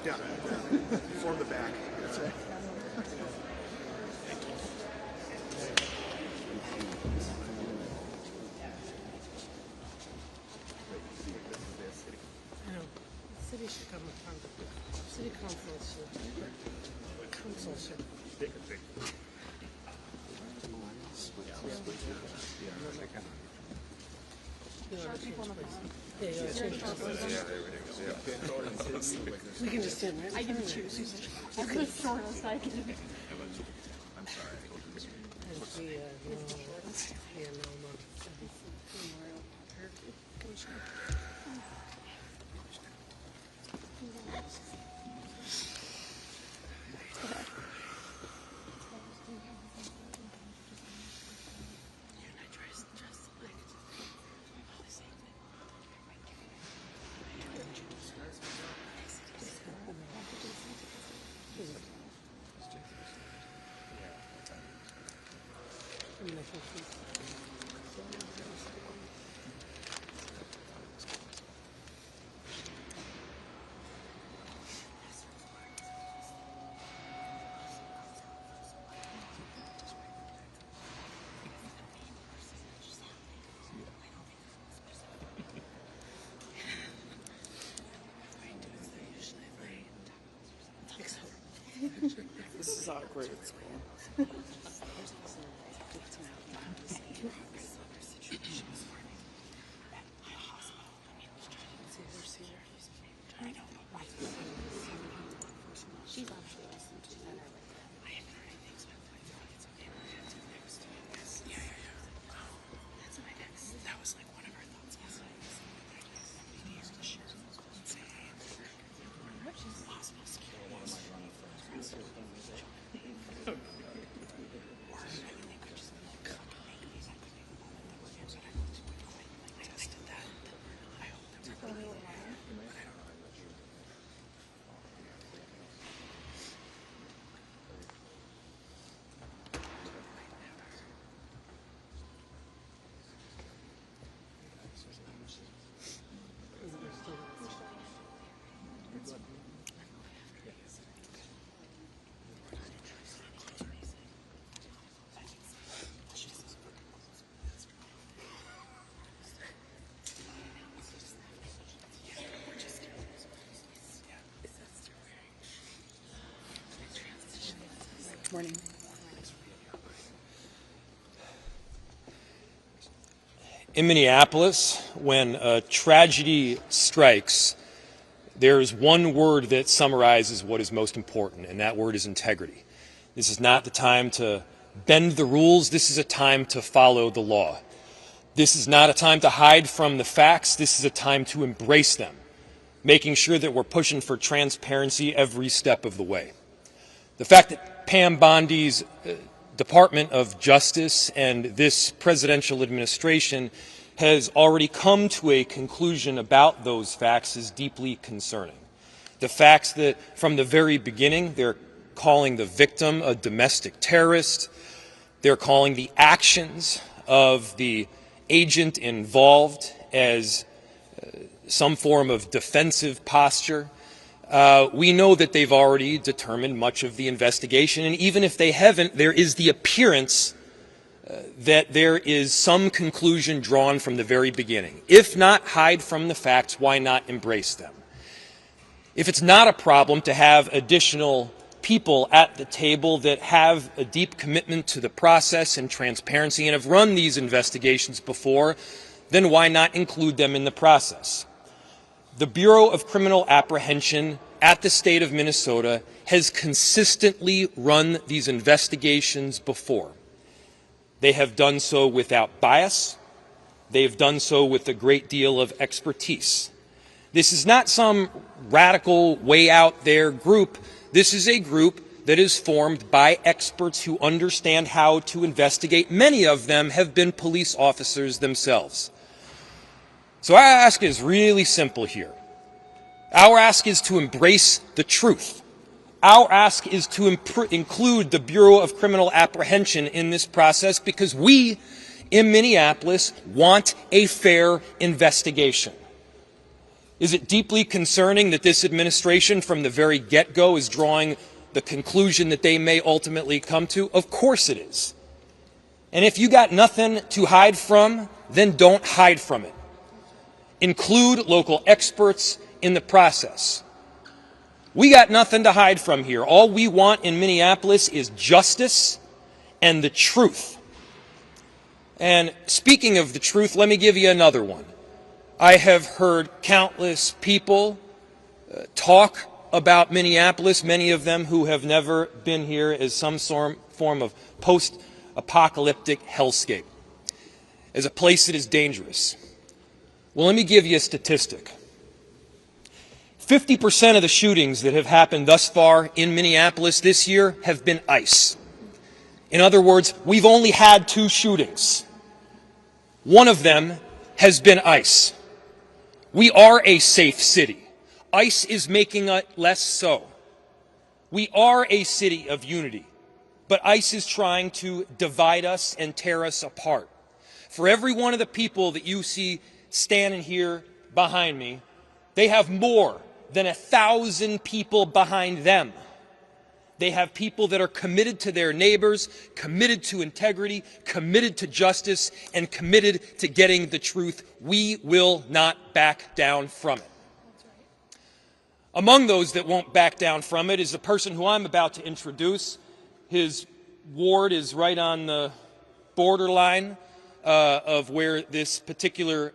Yeah, form the back. That's right. City should come in front of the city council should. Council should. We can just stand right. I can choose. I could sort of side. I'm sorry. This is awkward. She's actually listening to that. I haven't heard anything, so it's okay. That's my next. That was like one of her thoughts. Possible security. One of my running friends. Morning. In Minneapolis, when a tragedy strikes, there is one word that summarizes what is most important, and that word is integrity. This is not the time to bend the rules. This is a time to follow the law. This is not a time to hide from the facts. This is a time to embrace them, making sure that we're pushing for transparency every step of the way. The fact that Pam Bondi's Department of Justice and this presidential administration has already come to a conclusion about those facts is deeply concerning. The facts that from the very beginning they're calling the victim a domestic terrorist, they're calling the actions of the agent involved as some form of defensive posture. We know that they've already determined much of the investigation, and even if they haven't, there is the appearance that there is some conclusion drawn from the very beginning. If not hide from the facts, why not embrace them? If it's not a problem to have additional people at the table that have a deep commitment to the process and transparency and have run these investigations before, then why not include them in the process? The Bureau of Criminal Apprehension at the state of Minnesota has consistently run these investigations before. They have done so without bias. They have done so with a great deal of expertise. This is not some radical, way out there group. This is a group that is formed by experts who understand how to investigate. Many of them have been police officers themselves. So our ask is really simple here. Our ask is to embrace the truth. Our ask is to include the Bureau of Criminal Apprehension in this process because we in Minneapolis want a fair investigation. Is it deeply concerning that this administration from the very get-go is drawing the conclusion that they may ultimately come to? Of course it is. And if you got nothing to hide from, then don't hide from it. Include local experts in the process. We got nothing to hide from here. All we want in Minneapolis is justice and the truth. And speaking of the truth, let me give you another one. I have heard countless people talk about Minneapolis, many of them who have never been here, as some form of post-apocalyptic hellscape, as a place that is dangerous. Well, let me give you a statistic. 50% of the shootings that have happened thus far in Minneapolis this year have been ICE. In other words, we've only had 2 shootings. One of them has been ICE. We are a safe city. ICE is making it less so. We are a city of unity, but ICE is trying to divide us and tear us apart. For every one of the people that you see standing here behind me, they have more than 1,000 people behind them. They have people that are committed to their neighbors, committed to integrity, committed to justice, and committed to getting the truth. We will not back down from it. Among those that won't back down from it is the person who I'm about to introduce. His ward is right on the borderline of where this particular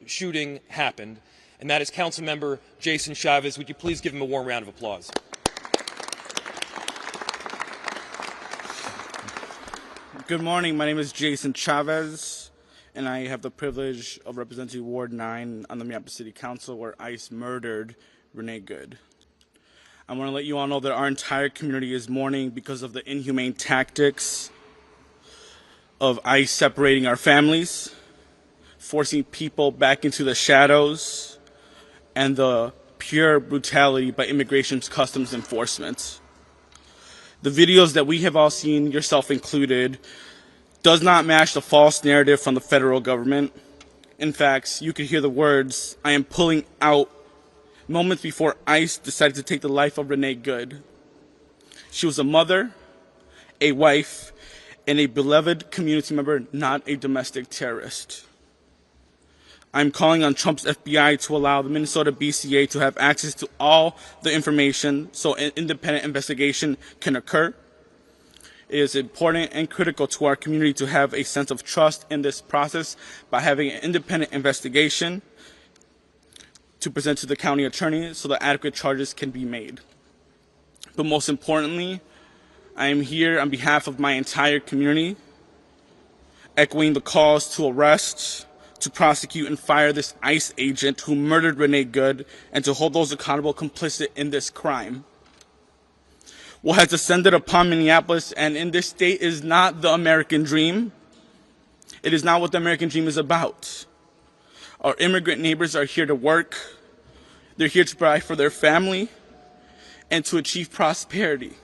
shooting happened, and that is Councilmember Jason Chavez. Would you please give him a warm round of applause? Good morning. My name is Jason Chavez, and I have the privilege of representing Ward 9 on the Minneapolis City Council, where ICE murdered Renee Good. I want to let you all know that our entire community is mourning because of the inhumane tactics of ICE separating our families, forcing people back into the shadows, and the pure brutality by Immigration Customs Enforcement. The videos that we have all seen, yourself included, does not match the false narrative from the federal government. In fact, you could hear the words, "I am pulling out," moments before ICE decided to take the life of Renee Good. She was a mother, a wife, and a beloved community member, not a domestic terrorist. I'm calling on Trump's FBI to allow the Minnesota BCA to have access to all the information so an independent investigation can occur. It is important and critical to our community to have a sense of trust in this process by having an independent investigation to present to the county attorney so that adequate charges can be made. But most importantly, I am here on behalf of my entire community, echoing the calls to arrest, to prosecute and fire this ICE agent who murdered Renee Good, and to hold those accountable complicit in this crime. What has descended upon Minneapolis and in this state is not the American dream. It is not what the American dream is about. Our immigrant neighbors are here to work. They're here to provide for their family and to achieve prosperity.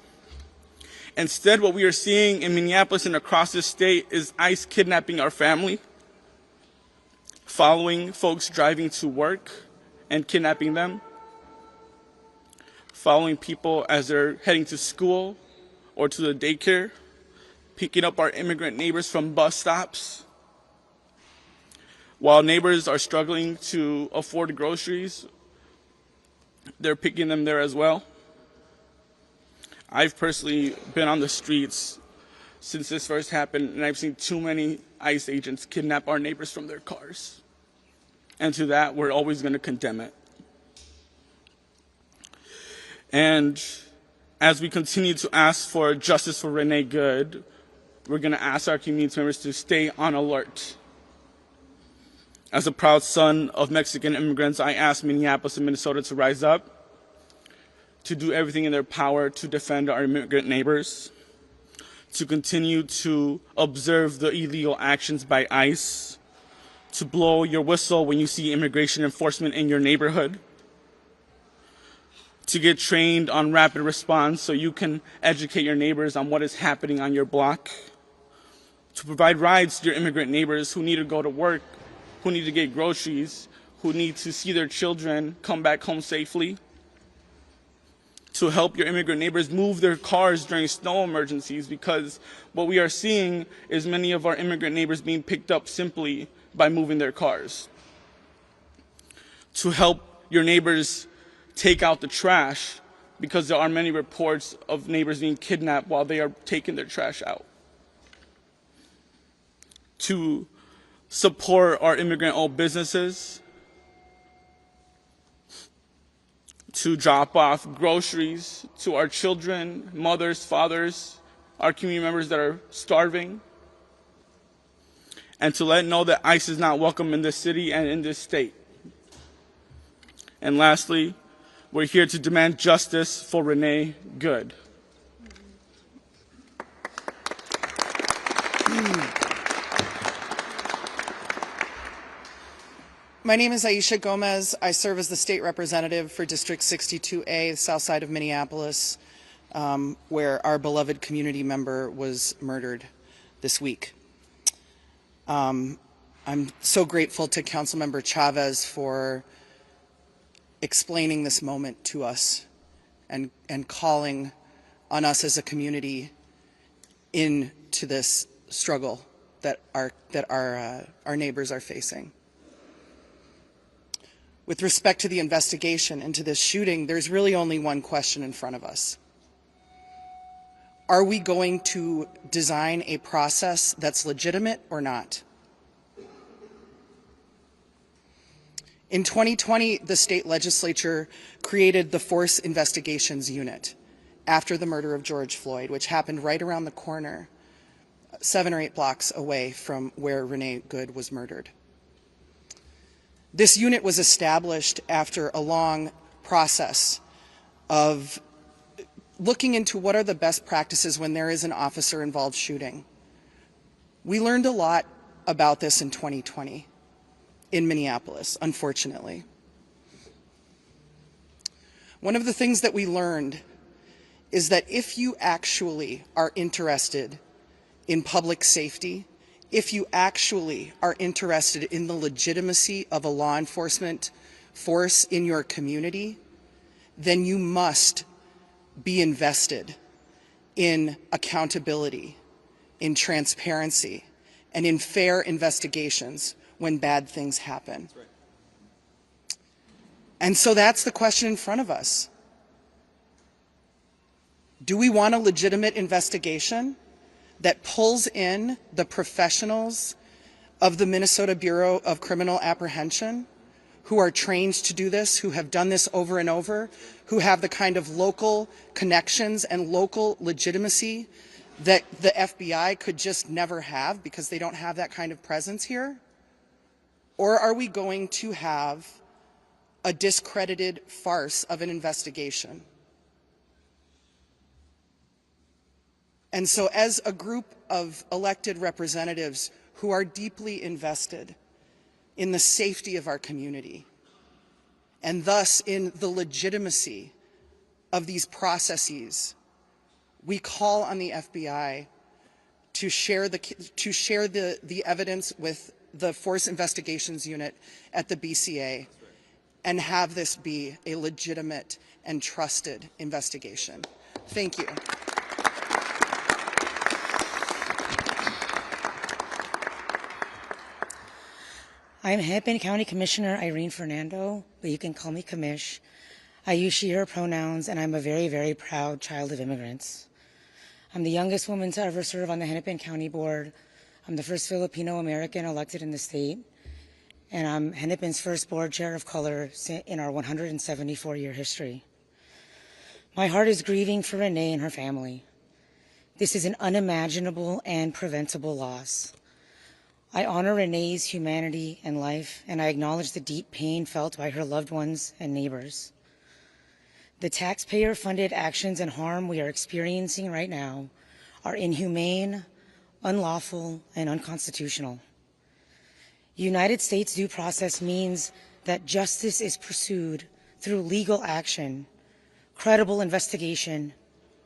Instead, what we are seeing in Minneapolis and across this state is ICE kidnapping our family, following folks driving to work and kidnapping them, following people as they're heading to school or to the daycare, picking up our immigrant neighbors from bus stops. While neighbors are struggling to afford groceries, they're picking them there as well. I've personally been on the streets since this first happened, and I've seen too many ICE agents kidnap our neighbors from their cars. And to that, we're always going to condemn it. And as we continue to ask for justice for Renee Good, we're going to ask our community members to stay on alert. As a proud son of Mexican immigrants, I ask Minneapolis and Minnesota to rise up, to do everything in their power to defend our immigrant neighbors, to continue to observe the illegal actions by ICE, to blow your whistle when you see immigration enforcement in your neighborhood, to get trained on rapid response so you can educate your neighbors on what is happening on your block, to provide rides to your immigrant neighbors who need to go to work, who need to get groceries, who need to see their children come back home safely, to help your immigrant neighbors move their cars during snow emergencies, because what we are seeing is many of our immigrant neighbors being picked up simply by moving their cars. To help your neighbors take out the trash, because there are many reports of neighbors being kidnapped while they are taking their trash out. To support our immigrant-owned businesses, to drop off groceries to our children, mothers, fathers, our community members that are starving, and to let them know that ICE is not welcome in this city and in this state. And lastly, we're here to demand justice for Renee Good. My name is Aisha Gomez. I serve as the state representative for District 62A, the south side of Minneapolis, where our beloved community member was murdered this week. I'm so grateful to Councilmember Chavez for explaining this moment to us and calling on us as a community into this struggle that our neighbors are facing. With respect to the investigation into this shooting, there's really only one question in front of us. Are we going to design a process that's legitimate or not? In 2020, the state legislature created the Force Investigations Unit after the murder of George Floyd, which happened right around the corner, 7 or 8 blocks away from where Renee Good was murdered. This unit was established after a long process of looking into what are the best practices when there is an officer-involved shooting. We learned a lot about this in 2020 in Minneapolis, unfortunately. One of the things that we learned is that if you actually are interested in public safety, if you actually are interested in the legitimacy of a law enforcement force in your community, then you must be invested in accountability, in transparency, and in fair investigations when bad things happen. That's right. And so that's the question in front of us. Do we want a legitimate investigation that pulls in the professionals of the Minnesota Bureau of Criminal Apprehension who are trained to do this, who have done this over and over, who have the kind of local connections and local legitimacy that the FBI could just never have because they don't have that kind of presence here? Or are we going to have a discredited farce of an investigation? And so as a group of elected representatives who are deeply invested in the safety of our community, and thus in the legitimacy of these processes, we call on the FBI to share the evidence with the Force Investigations Unit at the BCA and have this be a legitimate and trusted investigation. Thank you. I'm Hennepin County Commissioner Irene Fernando, but you can call me Commish. I use she, her pronouns, and I'm a very, very proud child of immigrants. I'm the youngest woman to ever serve on the Hennepin County Board. I'm the first Filipino American elected in the state, and I'm Hennepin's first board chair of color in our 174-year history. My heart is grieving for Renee and her family. This is an unimaginable and preventable loss. I honor Renee's humanity and life, and I acknowledge the deep pain felt by her loved ones and neighbors. The taxpayer-funded actions and harm we are experiencing right now are inhumane, unlawful, and unconstitutional. United States due process means that justice is pursued through legal action, credible investigation,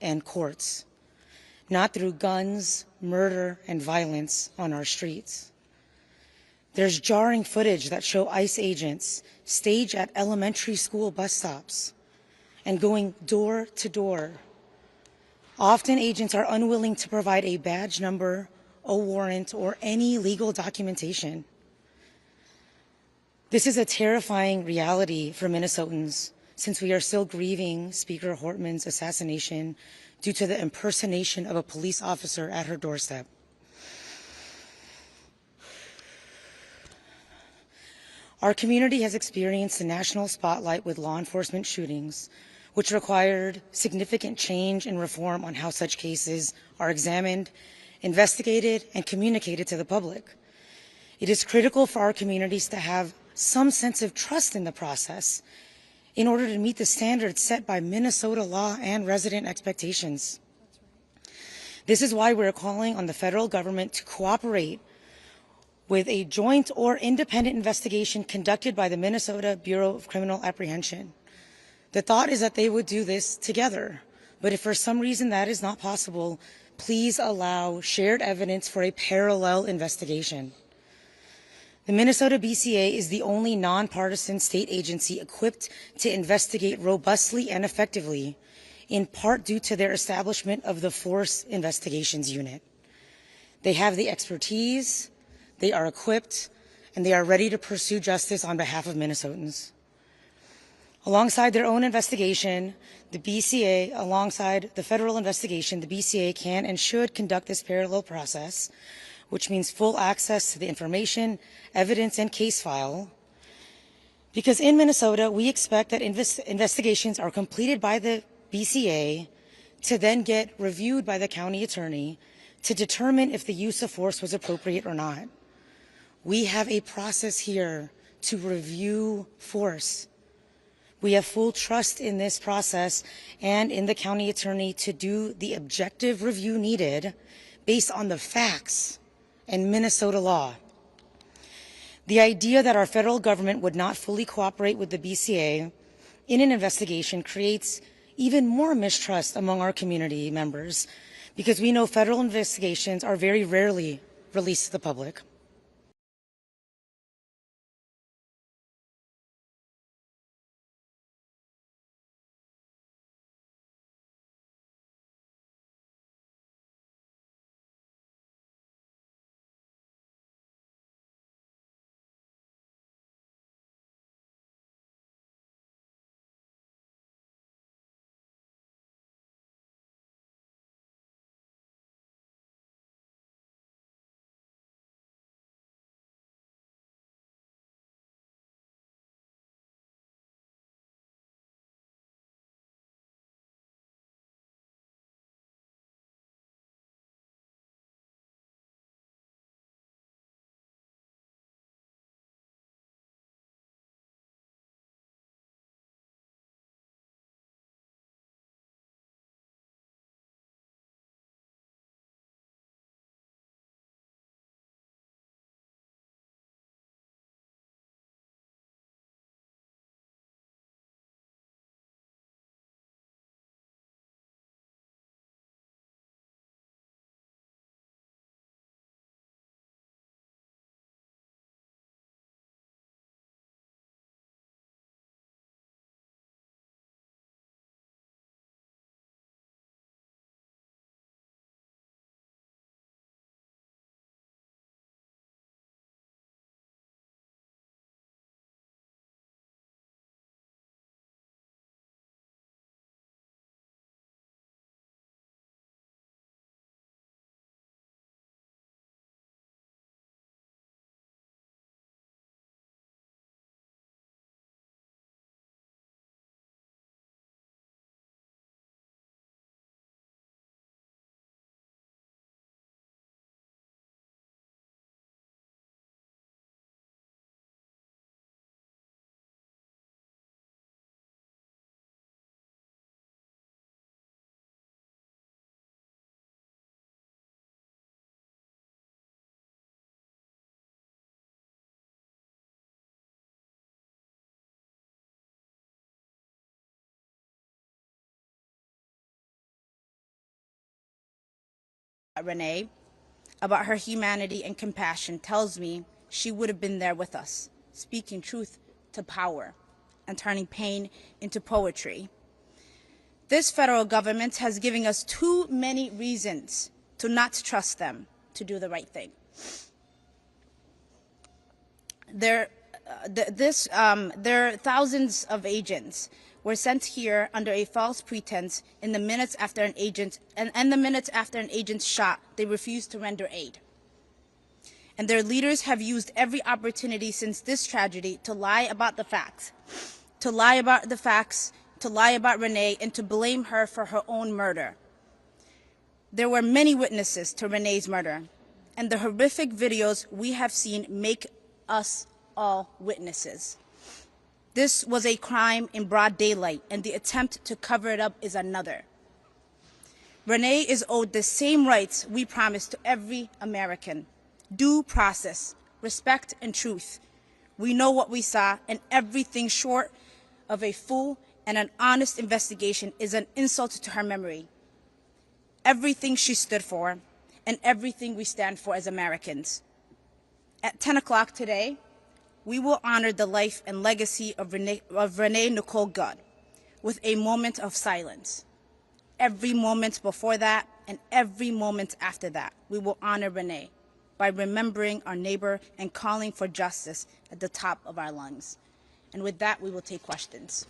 and courts, not through guns, murder, and violence on our streets. There's jarring footage that show ICE agents stage at elementary school bus stops and going door to door. Often agents are unwilling to provide a badge number, a warrant, or any legal documentation. This is a terrifying reality for Minnesotans since we are still grieving Speaker Hortman's assassination due to the impersonation of a police officer at her doorstep. Our community has experienced the national spotlight with law enforcement shootings, which required significant change and reform on how such cases are examined, investigated, and communicated to the public. It is critical for our communities to have some sense of trust in the process in order to meet the standards set by Minnesota law and resident expectations. This is why we're calling on the federal government to cooperate with a joint or independent investigation conducted by the Minnesota Bureau of Criminal Apprehension. The thought is that they would do this together, but if for some reason that is not possible, please allow shared evidence for a parallel investigation. The Minnesota BCA is the only nonpartisan state agency equipped to investigate robustly and effectively, in part due to their establishment of the Force Investigations Unit. They have the expertise, they are equipped, and they are ready to pursue justice on behalf of Minnesotans. Alongside their own investigation, the BCA, alongside the federal investigation, the BCA can and should conduct this parallel process, which means full access to the information, evidence, and case file. Because in Minnesota, we expect that investigations are completed by the BCA to then get reviewed by the county attorney to determine if the use of force was appropriate or not. We have a process here to review force. We have full trust in this process and in the county attorney to do the objective review needed based on the facts and Minnesota law. The idea that our federal government would not fully cooperate with the BCA in an investigation creates even more mistrust among our community members because we know federal investigations are very rarely released to the public. Renee about her humanity and compassion tells me she would have been there with us, speaking truth to power and turning pain into poetry. This federal government has given us too many reasons to not trust them to do the right thing. There are thousands of agents were sent here under a false pretense in the minutes after an agent, and the minutes after an agent's shot, they refused to render aid. And their leaders have used every opportunity since this tragedy to lie about the facts, to lie about Renee, and to blame her for her own murder. There were many witnesses to Renee's murder, and the horrific videos we have seen make us all witnesses. This was a crime in broad daylight, and the attempt to cover it up is another. Renee is owed the same rights we promised to every American: due process, respect, and truth. We know what we saw, and everything short of a full and an honest investigation is an insult to her memory. Everything she stood for, and everything we stand for as Americans. At 10 o'clock today, we will honor the life and legacy of Renee Nicole Goode with a moment of silence. Every moment before that and every moment after that, we will honor Renee by remembering our neighbor and calling for justice at the top of our lungs. And with that, we will take questions.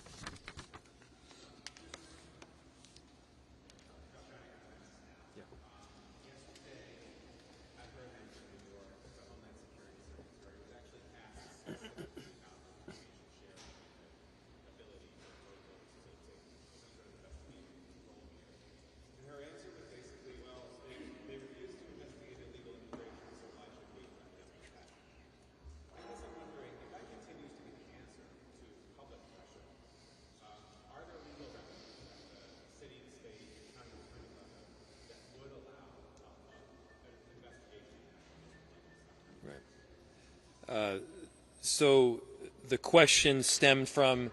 So the question stemmed from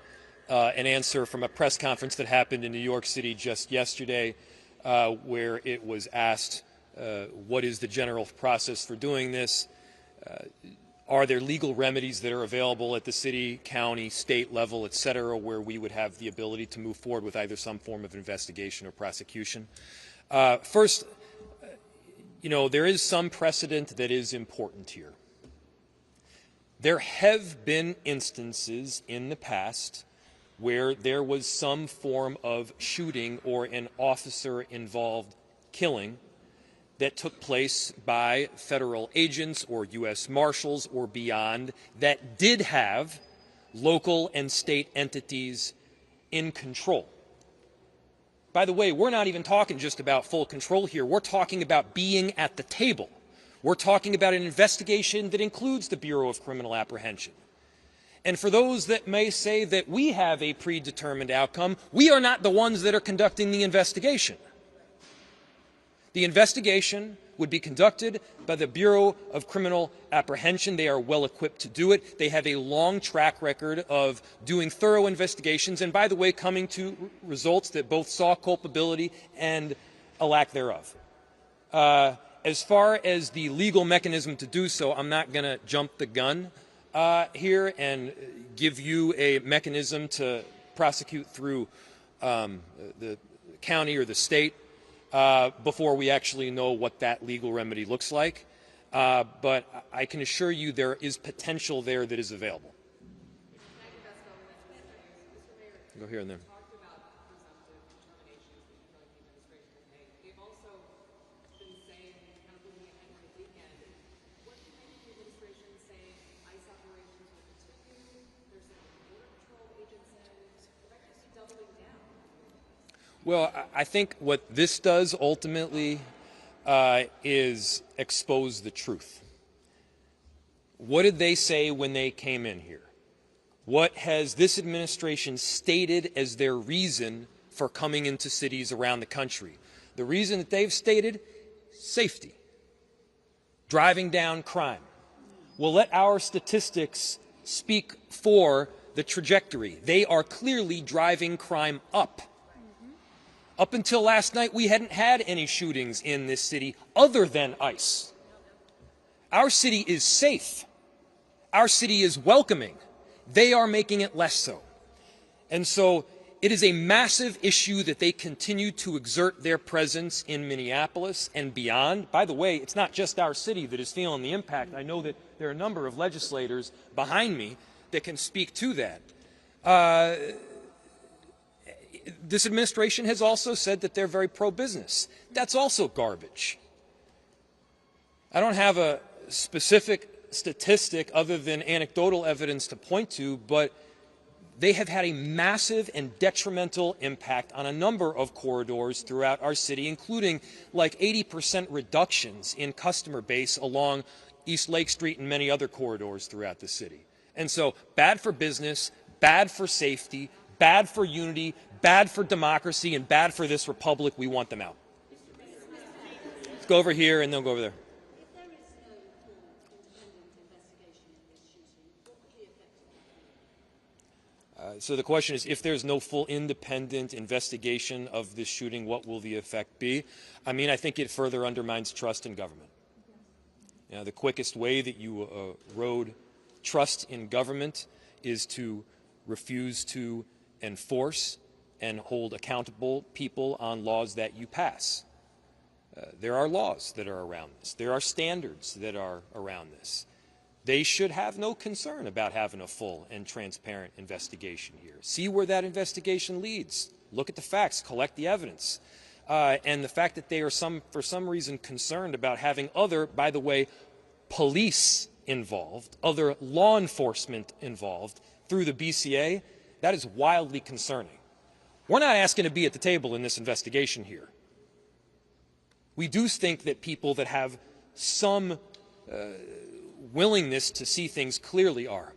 an answer from a press conference that happened in New York City just yesterday, where it was asked, what is the general process for doing this? Are there legal remedies that are available at the city, county, state level, et cetera, where we would have the ability to move forward with either some form of investigation or prosecution? First, there is some precedent that is important here. There have been instances in the past where there was some form of shooting or an officer-involved killing that took place by federal agents or U.S. Marshals or beyond that did have local and state entities in control. By the way, we're not even talking just about full control here. We're talking about being at the table. We're talking about an investigation that includes the Bureau of Criminal Apprehension. And for those that may say that we have a predetermined outcome, we are not the ones that are conducting the investigation. The investigation would be conducted by the Bureau of Criminal Apprehension. They are well equipped to do it. They have a long track record of doing thorough investigations and, by the way, coming to results that both saw culpability and a lack thereof. As far as the legal mechanism to do so, I'm not going to jump the gun here and give you a mechanism to prosecute through the county or the state before we actually know what that legal remedy looks like. But I can assure you there is potential there that is available. Go here and there. Well, I think what this does ultimately is expose the truth. What did they say when they came in here? What has this administration stated as their reason for coming into cities around the country? The reason that they've stated, safety, driving down crime. Well, let our statistics speak for the trajectory. They are clearly driving crime up. Up until last night, we hadn't had any shootings in this city other than ICE. Our city is safe. our city is welcoming. They are making it less so. And so it is a massive issue that they continue to exert their presence in Minneapolis and beyond. By the way, it's not just our city that is feeling the impact. I know that there are a number of legislators behind me that can speak to that. This administration has also said that they're very pro-business. That's also garbage. I don't have a specific statistic other than anecdotal evidence to point to, but they have had a massive and detrimental impact on a number of corridors throughout our city, including like 80% reductions in customer base along East Lake Street and many other corridors throughout the city. And so bad for business, bad for safety, bad for unity, bad for democracy, and bad for this republic. We want them out. Let's go over here and then go over there. So the question is, if there's no full independent investigation of this shooting, what will the effect be? I mean, I think it further undermines trust in government. You know, the quickest way that you erode trust in government is to refuse to enforce and hold accountable people on laws that you pass. There are laws that are around this. There are standards that are around this. They should have no concern about having a full and transparent investigation here. See where that investigation leads. Look at the facts, collect the evidence. And the fact that they are for some reason concerned about having other, by the way, police involved, other law enforcement involved through the BCA, that is wildly concerning. We're not asking to be at the table in this investigation here. We do think that people that have some willingness to see things clearly are.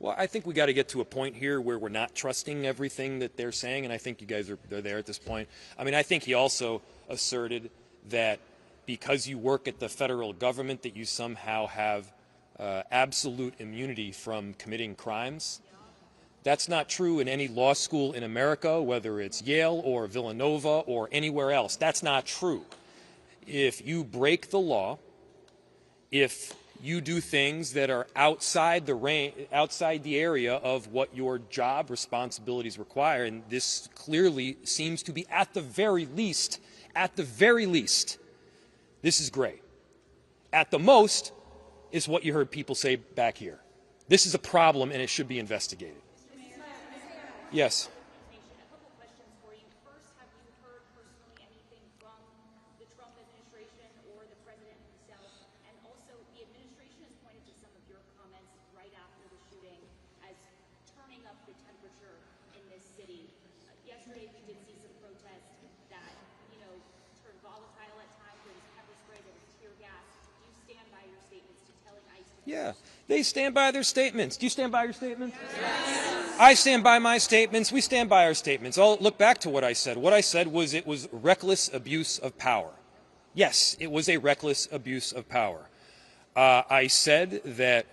Well, I think we got to get to a point here where we're not trusting everything that they're saying, and I think you guys they're there at this point. I mean, I think he also asserted that because you work at the federal government that you somehow have absolute immunity from committing crimes. That's not true in any law school in America, whether it's Yale or Villanova or anywhere else. That's not true. If you break the law, if you do things that are outside the area of what your job responsibilities require, and this clearly seems to be at the very least, this is great. At the most is what you heard people say back here. This is a problem and it should be investigated. Yes. A couple questions for you. First, have you heard personally anything from the Trump administration or the president himself? And also, the administration has pointed to some of your comments right after the shooting as turning up the temperature in this city. Yesterday, we did see some protests that, turned volatile at times. There was pepper spray, there was tear gas. Do you stand by your statements to telling ICE? Yeah, they stand by their statements. Do you stand by your statements? Yes. I stand by my statements. We stand by our statements. I'll look back to what I said. What I said was it was reckless abuse of power. Yes, it was a reckless abuse of power. I said that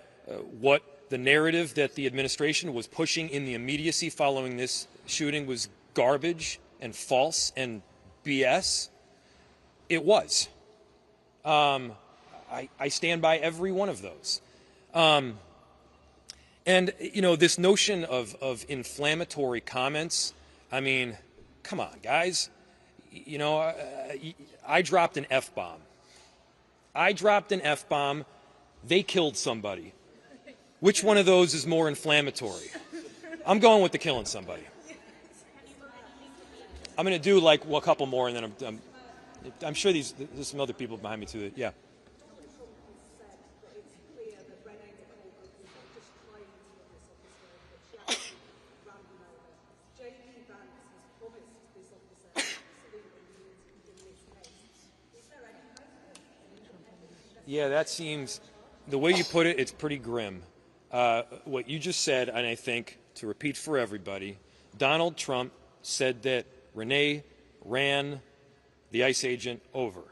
what the narrative that the administration was pushing in the immediacy following this shooting was garbage and false and BS. It was. I stand by every one of those. And, this notion of inflammatory comments, I mean, come on, guys. I dropped an F-bomb. They killed somebody. Which one of those is more inflammatory? I'm going with the killing somebody. I'm going to do like a couple more, and then I'm sure there's some other people behind me too. Yeah. Yeah, that seems, the way you put it, it's pretty grim. What you just said, and I think, to repeat for everybody, Donald Trump said that Renee ran the ICE agent over.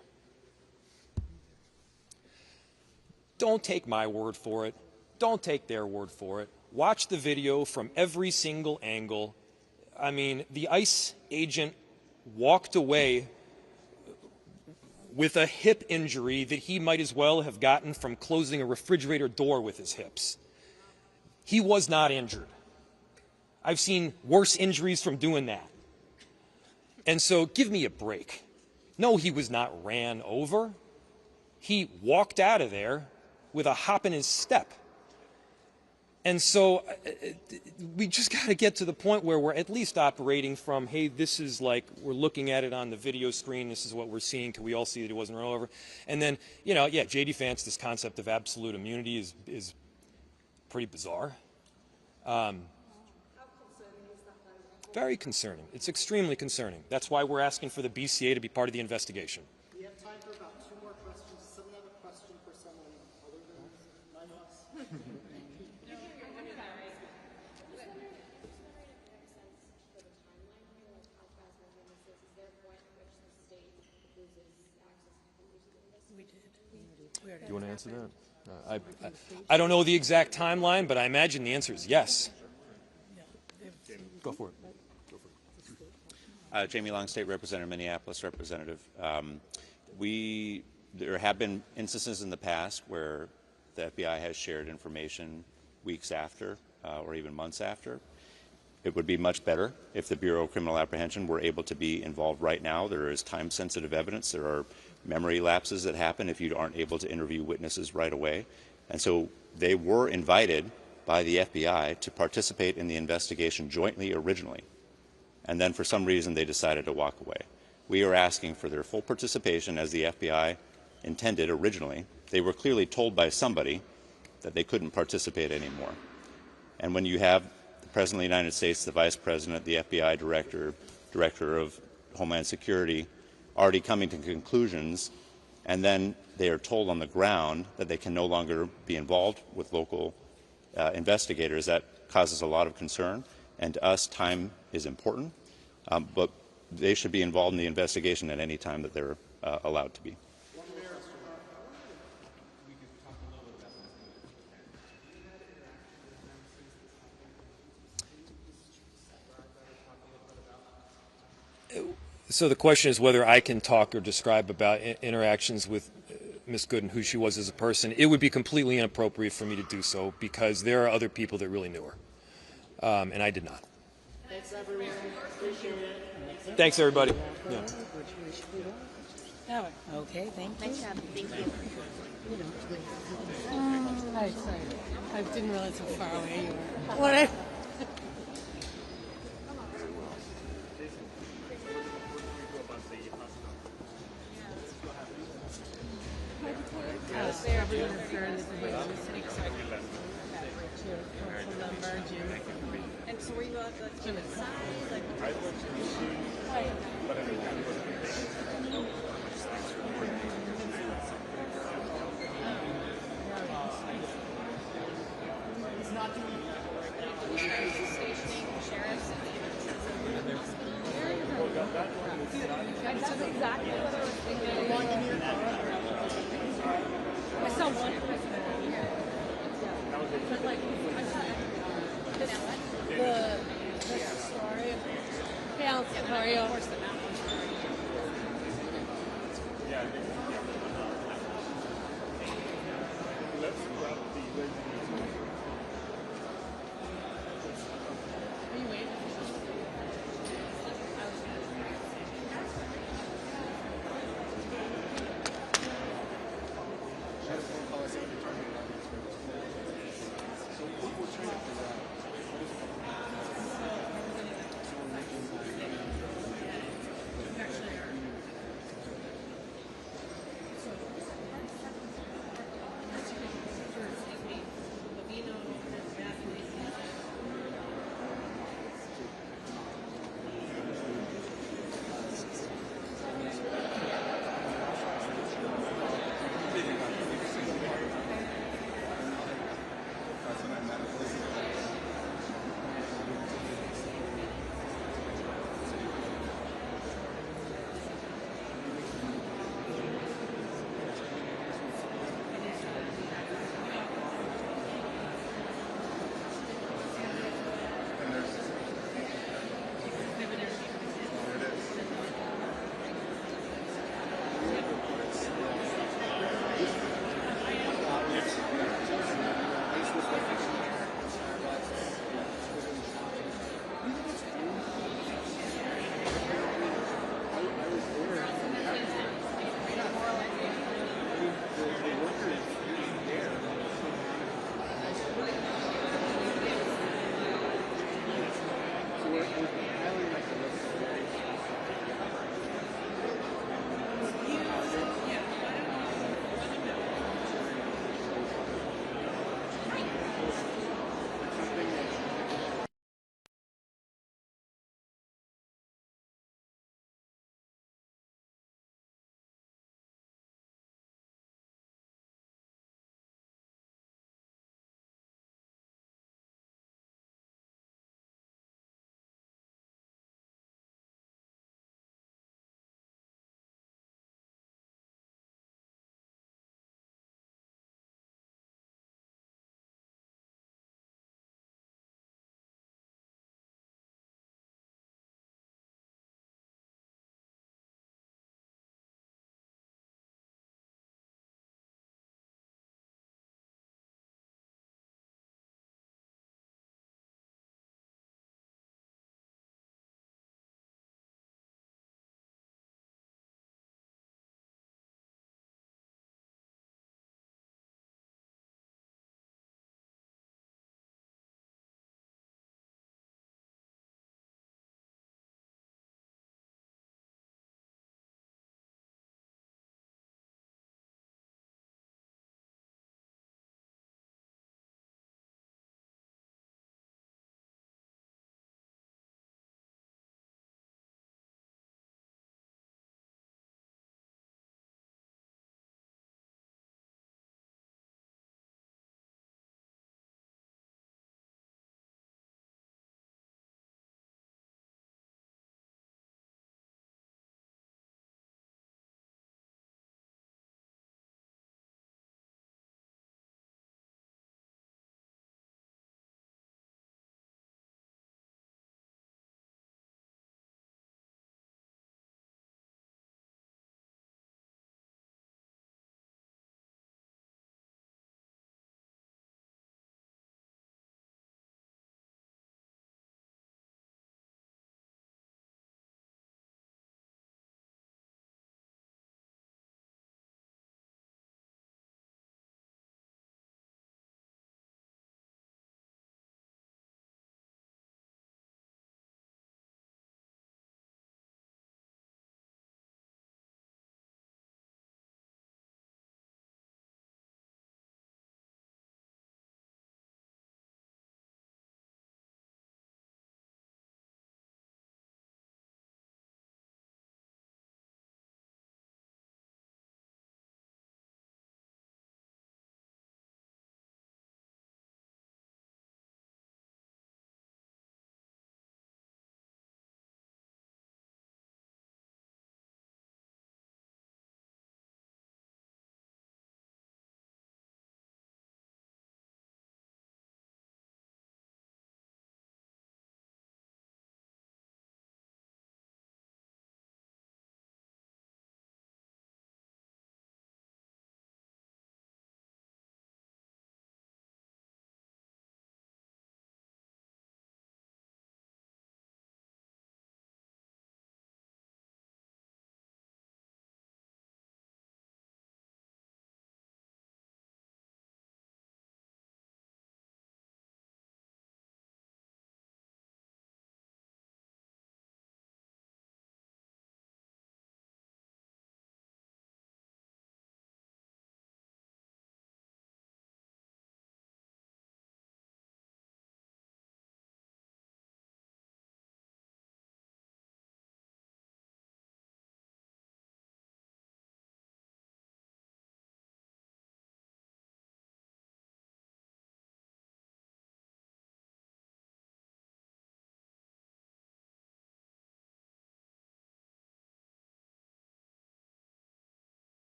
Don't take my word for it. Don't take their word for it. Watch the video from every single angle. I mean, the ICE agent walked away with a hip injury that he might as well have gotten from closing a refrigerator door with his hips. He was not injured. I've seen worse injuries from doing that. And so give me a break. No, he was not ran over. He walked out of there with a hop in his step. And so we just got to get to the point where we're at least operating from, hey, this is like, we're looking at it on the video screen, this is what we're seeing, can we all see that he wasn't run over? And then, you know, yeah, J.D. Vance, this concept of absolute immunity is pretty bizarre. Very concerning. It's extremely concerning. That's why we're asking for the BCA to be part of the investigation. We have time for about 2 more questions. Does someone have a question for someone other than us? Do you want to answer that? I don't know the exact timeline, but I imagine the answer is yes. Go for it. Jamie Long, State Representative, Minneapolis Representative. There have been instances in the past where the FBI has shared information weeks after or even months after. It would be much better if the Bureau of Criminal Apprehension were able to be involved right now. There is time-sensitive evidence. There are memory lapses that happen if you aren't able to interview witnesses right away. And so they were invited by the FBI to participate in the investigation jointly originally. And then for some reason they decided to walk away. We are asking for their full participation as the FBI intended originally. They were clearly told by somebody that they couldn't participate anymore. And when you have the President of the United States, the Vice President, the FBI Director of Homeland Security already coming to conclusions, and then they are told on the ground that they can no longer be involved with local investigators, that causes a lot of concern. And to us, time is important, but they should be involved in the investigation at any time that they're allowed to be. So the question is whether I can talk or describe about interactions with Ms. Good and who she was as a person. It would be completely inappropriate for me to do so because there are other people that really knew her, and I did not. Thanks, everyone. Appreciate it. Thanks, everybody. Yeah. Okay, thank you. Nice job. Thank you. Hi, sorry. I didn't realize how far away you were. What? Everyone is there. This is the city executive. Council member, Jim. And so were you at the side? Like, He's not doing it.